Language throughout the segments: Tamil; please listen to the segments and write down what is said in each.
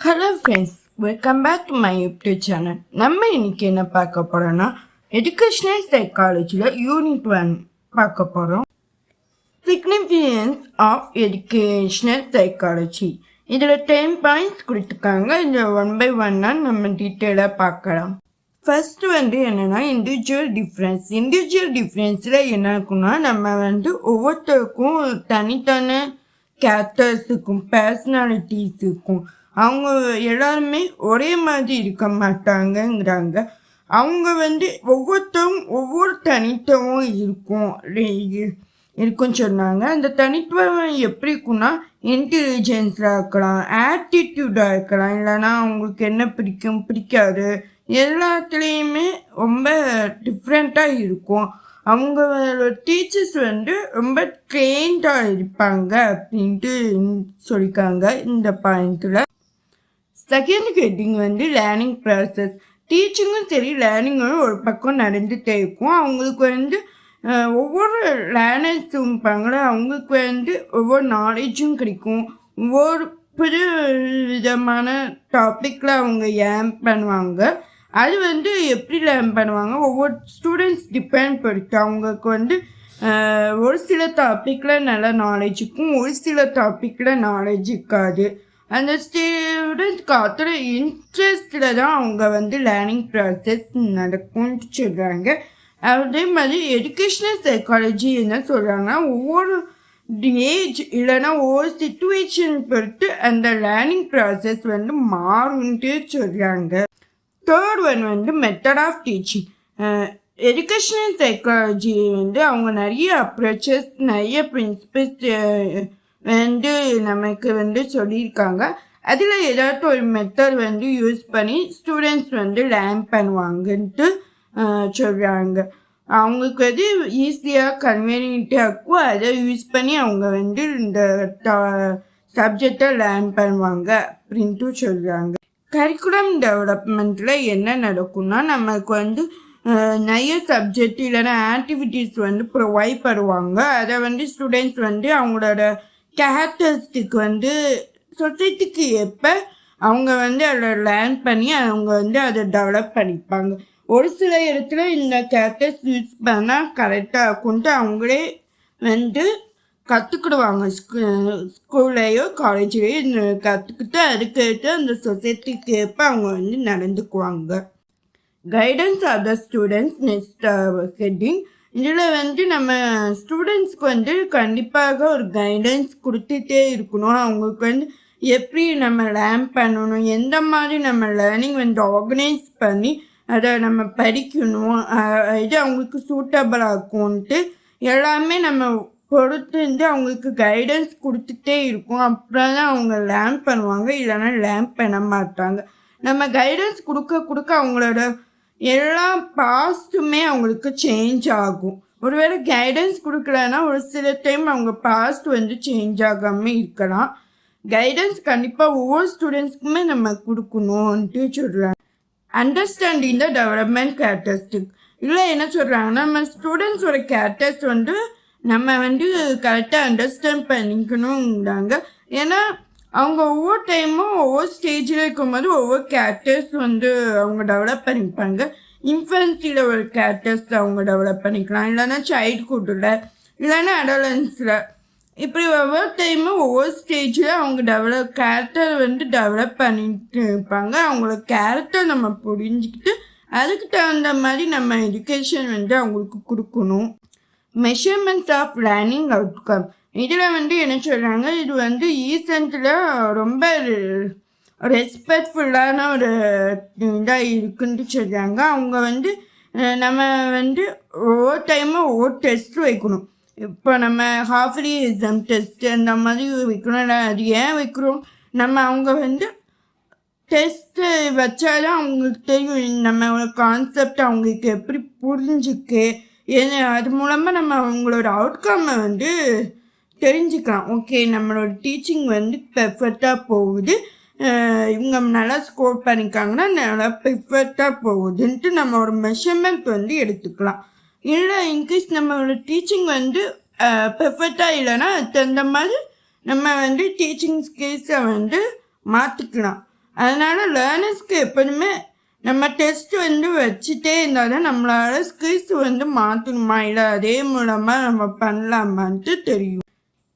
Hello friends, welcome back to my YouTube channel. நம்ம இன்னைக்கு என்ன பார்க்க போகிறோன்னா எஜுகேஷ்னல் சைக்காலஜியில் யூனிட் 1 பார்க்க போகிறோம். Significance of educational psychology. இதில் 10 பாயிண்ட்ஸ் கொடுத்துருக்காங்க. இதில் 1 by 1 நம்ம டீட்டெயிலாக பார்க்கலாம். ஃபர்ஸ்ட் என்னென்னா இண்டிவிஜுவல் டிஃப்ரென்ஸில் என்ன இருக்குன்னா நம்ம ஒவ்வொருத்தருக்கும் தனித்தனி கேரக்டர்ஸ் இருக்கும், பர்சனாலிட்டிஸ் இருக்கும். அவங்க எல்லாருமே ஒரே மாதிரி இருக்க மாட்டாங்கங்கிறாங்க. அவங்க ஒவ்வொருத்தரும் ஒவ்வொரு தனித்துவம் இருக்குன்னு சொன்னாங்க. அந்த தனித்துவம் எப்படி இருக்குன்னா இன்டெலிஜென்ஸாக இருக்கலாம், ஆட்டிடியூடாக இருக்கலாம், இல்லைன்னா அவங்களுக்கு என்ன பிடிக்கும் பிடிக்காது எல்லாத்துலேயுமே ரொம்ப டிஃப்ரெண்ட்டாக இருக்கும். அவங்களோட டீச்சர்ஸ் ரொம்ப ட்ரெயின்டாக இருப்பாங்க அப்படின்ட்டு சொல்லியிருக்காங்க இந்த பாயிண்டில். Second heading learning process. டீச்சிங்கும் சரி லேர்னிங்கும் ஒரு பக்கம் நடந்துகிட்டே இருக்கும். அவங்களுக்கு ஒவ்வொரு லேர்னர்ஸ் இருப்பாங்களே அவங்களுக்கு ஒவ்வொரு நாலேஜும் கிடைக்கும். ஒவ்வொரு புது விதமான டாப்பிக்கில் அவங்க ஏர்ன் பண்ணுவாங்க. அது எப்படி லேர்ன் பண்ணுவாங்க ஒவ்வொரு ஸ்டூடெண்ட்ஸ் டிபெண்ட் பொறுத்து. அவங்களுக்கு ஒரு சில டாப்பிக்கில் நல்ல நாலேஜ் இருக்கும், ஒரு சில டாப்பிக்கில் நாலேஜ் இருக்காது. அந்த ஸ்டூடெண்ட்ஸ்க்கு அத்தோட இன்ட்ரெஸ்டில் தான் அவங்க லேர்னிங் ப்ராசஸ் நடக்கும்னு சொல்கிறாங்க. அதே மாதிரி எஜுகேஷ்னல் சைக்காலஜி என்ன சொல்கிறாங்கன்னா ஒவ்வொரு ஏஜ் இல்லைன்னா ஒவ்வொரு சிச்சுவேஷன் பொறுத்து அந்த லேர்னிங் ப்ராசஸ் மாறும்ட்டு சொல்கிறாங்க. Third one method of teaching. Educational psychology அவங்க நிறைய அப்ரோச்சஸ், நிறைய பிரின்சிபல்ஸ் நமக்கு சொல்லியிருக்காங்க. அதில் ஏதாச்சும் ஒரு மெத்தட் யூஸ் பண்ணி ஸ்டூடெண்ட்ஸ் லேர்ன் பண்ணுவாங்கன்ட்டு சொல்கிறாங்க. அவங்களுக்கு ஈஸியாக கன்வீனியன்ட்டாக இருக்கும், அதை யூஸ் பண்ணி அவங்க இந்த சப்ஜெக்டை லேர்ன் பண்ணுவாங்க அப்படின்ட்டு சொல்கிறாங்க. கரிக்குலம் டெவலப்மெண்ட்டில் என்ன நடக்கும்னா நமக்கு நிறைய சப்ஜெக்ட் இல்லைன்னா ஆக்டிவிட்டீஸ் ப்ரொவைட் பண்ணுவாங்க. அதை ஸ்டூடெண்ட்ஸ் அவங்களோட கேரக்டரிஸ்டிக் சொசைட்டிக்கு ஏற்ப அவங்க அதை லேர்ன் பண்ணி அவங்க அதை டெவலப் பண்ணிப்பாங்க. ஒரு சில இடத்துல இந்த கேரக்டர்ஸ் யூஸ் பண்ணால் கரெக்டாக இருக்கும்ட்டு அவங்களே கற்றுக்கிடுவாங்க. ஸ்கூல்லையோ காலேஜ்லேயோ இந்த கற்றுக்கிட்டு அதுக்கேற்ற அந்த சொசைட்டிக்கு ஏற்ப அவங்க நடந்துக்குவாங்க. Guidance of the students. Next heading. இதில் நம்ம ஸ்டூடெண்ட்ஸ்க்கு கண்டிப்பாக ஒரு கைடன்ஸ் கொடுத்துட்டே இருக்கணும். அவங்களுக்கு எப்படி நம்ம லேர்ன் பண்ணணும், எந்த மாதிரி நம்ம லேர்னிங் ஆர்கனைஸ் பண்ணி அதை நம்ம படிக்கணும், இது அவங்களுக்கு சூட்டபிளாக இருக்கும்ன்ட்டு எல்லாமே நம்ம பொறுத்து அவங்களுக்கு கைடன்ஸ் கொடுத்துட்டே இருக்கும். அப்புறம் தான் அவங்க லேர்ன் பண்ணுவாங்க, இல்லைன்னா லேர்ன் பண்ண மாட்டாங்க. நம்ம கைடன்ஸ் கொடுக்க அவங்களோட எல்லா பாஸ்ட்டுமே அவங்களுக்கு சேஞ்ச் ஆகும். ஒருவேளை கைடன்ஸ் கொடுக்கலன்னா ஒரு சில டைம் அவங்க பாஸ்ட் சேஞ்ச் ஆகாமல் இருக்கலாம். கைடன்ஸ் கண்டிப்பாக ஒவ்வொரு ஸ்டூடெண்ட்ஸ்க்குமே நம்ம கொடுக்கணும்ன்ட்டு சொல்கிறாங்க. Understanding the development characteristic. இல்லை என்ன சொல்கிறாங்கன்னா நம்ம ஸ்டூடெண்ட்ஸோட கேரக்டர்ஸ் நம்ம கரெக்டாக அண்டர்ஸ்டாண்ட் பண்ணிக்கணுங்கிறாங்க. ஏன்னா அவங்க ஒவ்வொரு டைமும் ஒவ்வொரு ஸ்டேஜில் இருக்கும்போது ஒவ்வொரு கேரக்டர்ஸ் அவங்க டெவலப் பண்ணிப்பாங்க. இன்ஃபென்சியில் ஒரு கேரக்டர்ஸ் அவங்க டெவலப் பண்ணிக்கலாம், இல்லைன்னா சைல்ட்ஹுட்டில், இல்லைன்னா அடலன்ஸில். இப்படி ஒவ்வொரு டைமும் ஒவ்வொரு ஸ்டேஜில் அவங்க கேரக்டர் டெவலப் பண்ணிட்டு இருப்பாங்க. அவங்களோட கேரக்டர் நம்ம புரிஞ்சுக்கிட்டு அதுக்கு தகுந்த மாதிரி நம்ம எஜுகேஷன் அவங்களுக்கு கொடுக்கணும். Measurements of learning outcome. இதில் என்ன சொல்கிறாங்க, இது ஈசென்ட்டில் ரொம்ப ரெஸ்பெக்ட்ஃபுல்லான ஒரு இதாக இருக்குன்ட்டு சொல்கிறாங்க. அவங்க நம்ம ஒவ்வொரு டைமும் ஒவ்வொரு டெஸ்ட் வைக்கணும். இப்போ நம்ம ஹாஃப்லி எக்ஸாம் டெஸ்ட் அந்த மாதிரி வைக்கணும். இல்லை அது ஏன் வைக்கிறோம், நம்ம அவங்க டெஸ்ட்டு வச்சாதான் அவங்களுக்கு தெரியும் நம்மளோட கான்செப்ட் அவங்களுக்கு எப்படி புரிஞ்சுக்கு. ஏன்னா அது மூலமாக நம்ம அவங்களோட அவுட்கம்மை தெரிஞ்சுக்கலாம். ஓகே, நம்மளோட டீச்சிங் பெர்ஃபெக்டாக போகுது, இவங்க நல்லா ஸ்கோர் பண்ணிக்காங்கன்னா நல்லா பெர்ஃபெக்டாக போகுதுன்ட்டு நம்ம ஒரு மெஷர்மெண்ட் எடுத்துக்கலாம். இல்லை இன்கேஸ் நம்மளோட டீச்சிங் பெர்ஃபெக்டாக இல்லைன்னா அதுக்கு தகுந்த மாதிரி நம்ம டீச்சிங் ஸ்கில்ஸை மாற்றிக்கலாம். அதனால் லேர்னர்ஸ்க்கு எப்போதுமே நம்ம டெஸ்ட் வந்து வச்சுட்டே இருந்தால் தான் நம்மளால ஸ்கில்ஸ் வந்து மாற்றணுமா இல்லை அதே மூலமாக நம்ம பண்ணலாமான்ட்டு தெரியும்.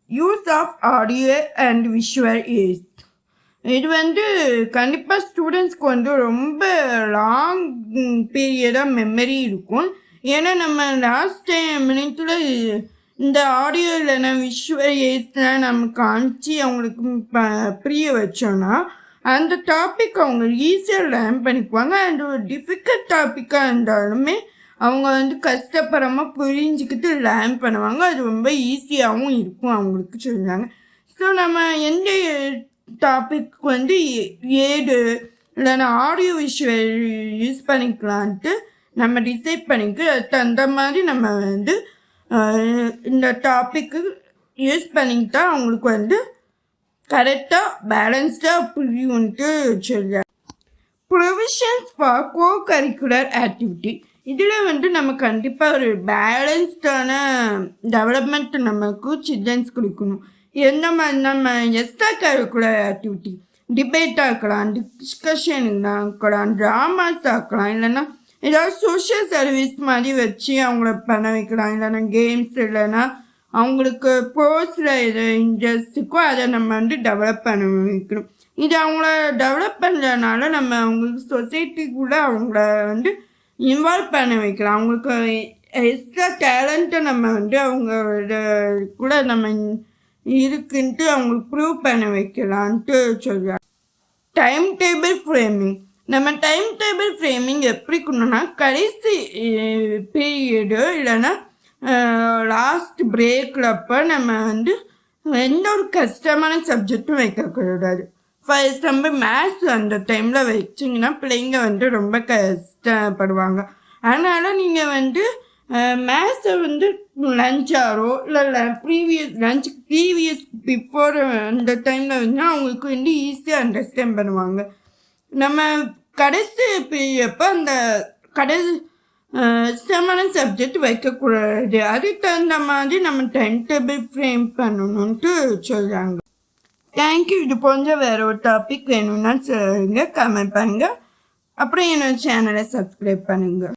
Use of audio and visual aids. இது வந்து கண்டிப்பாக ஸ்டூடெண்ட்ஸ்க்கு வந்து ரொம்ப லாங் பீரியடாக மெமரி இருக்கும். ஏன்னா நம்ம லாஸ்ட் 10 மினிட்ஸில் இந்த ஆடியோ இல்லைன்னா விஷுவல் எய்ட்ஸ்லாம் நம்ம காமிச்சு அவங்களுக்கு புரிய வச்சோன்னா அந்த டாபிக் அவங்க ஈஸியாக லேர்ன் பண்ணிக்குவாங்க. அண்ட் ஒரு டிஃபிகல்ட் டாப்பிக்காக இருந்தாலுமே அவங்க வந்து கஷ்டப்படாமல் புரிஞ்சுக்கிட்டு லேர்ன் பண்ணுவாங்க. அது ரொம்ப ஈஸியாகவும் இருக்கும் அவங்களுக்கு சொல்லுவாங்க. ஸோ நம்ம எந்த டாபிக் வந்து ஏடு இல்லைன்னா ஆடியோ விஷுவல் யூஸ் பண்ணிக்கலான்ட்டு நம்ம டிசைட் பண்ணிட்டு அதுக்கு அந்த மாதிரி நம்ம வந்து இந்த டாப்பிக்கு யூஸ் பண்ணிக்கிட்டா அவங்களுக்கு வந்து கரெக்டாக பேலன்ஸ்டாக புரியும்ன்ட்டு சொல்கிறாங்க. Provisions for go curricular activity. இதில் வந்து நம்ம கண்டிப்பாக ஒரு பேலன்ஸ்டான டெவலப்மெண்ட் நமக்கு சில்ட்ரன்ஸ் கொடுக்கணும். எந்த மாதிரி நம்ம எக்ஸ்ட்ரா கரிக்குலர் ஆக்டிவிட்டி டிபேட் ஆக்கலாம், டிஸ்கஷன் ஆக்கலாம், ட்ராமாஸ் ஆக்கலாம், இல்லைன்னா ஏதாவது சோஷியல் சர்வீஸ் மாதிரி வச்சு அவங்கள பண்ண வைக்கலாம், இல்லைன்னா கேம்ஸ், இல்லைன்னா அவங்களுக்கு போஸ்டில் எது இன்ட்ரெஸ்ட்டுக்கோ அதை நம்ம வந்து டெவலப் பண்ண வைக்கணும். இது அவங்கள டெவலப் பண்ணுறதுனால நம்ம அவங்களுக்கு சொசைட்டிக்குள்ளே அவங்கள வந்து இன்வால்வ் பண்ண வைக்கலாம். அவங்களுக்கு எக்ஸ்ட்ரா டேலண்ட்டை நம்ம வந்து அவங்க கூட நம்ம இருக்குன்ட்டு அவங்களுக்கு ப்ரூவ் பண்ண வைக்கலான்ட்டு சொல்கிறாங்க. Time table framing. நம்ம டைம் டேபிள் ஃப்ரேமிங் எப்படி கொண்டோன்னா கடைசி பீரியடு இல்லைன்னா லாஸ்ட் பிரேக்கில் அப்போ நம்ம வந்து எந்த ஒரு கஷ்டமான சப்ஜெக்டும் வைக்கக்கூடாது. ஃபார் எக்ஸாம்பிள் மேத்ஸ் அந்த டைமில் வச்சிங்கன்னா பிள்ளைங்க வந்து ரொம்ப கஷ்டப்படுவாங்க. அதனால் நீங்கள் வந்து மேத்ஸை வந்து லஞ்ச் ஆரோ இல்லை ப்ரீவியஸ் பிஃபோர் அந்த டைமில் வந்து அவங்களுக்கு வந்து ஈஸியாக அண்டர்ஸ்டாண்ட் பண்ணுவாங்க. நம்ம கடைசி அப்போ அந்த கடைசியான சப்ஜெக்ட் வைக்கக்கூடாது. அதுக்கு தகுந்த மாதிரி நம்ம டைம் டேபிள் ஃப்ரேம் பண்ணணுன்ட்டு சொல்கிறாங்க. தேங்க்யூ. இது போன்ற வேறு ஒரு டாபிக் வேணும்னா சொல்லுங்கள், கமெண்ட் பண்ணுங்கள். அப்புறம் என்னோட சேனலை சப்ஸ்கிரைப் பண்ணுங்கள்.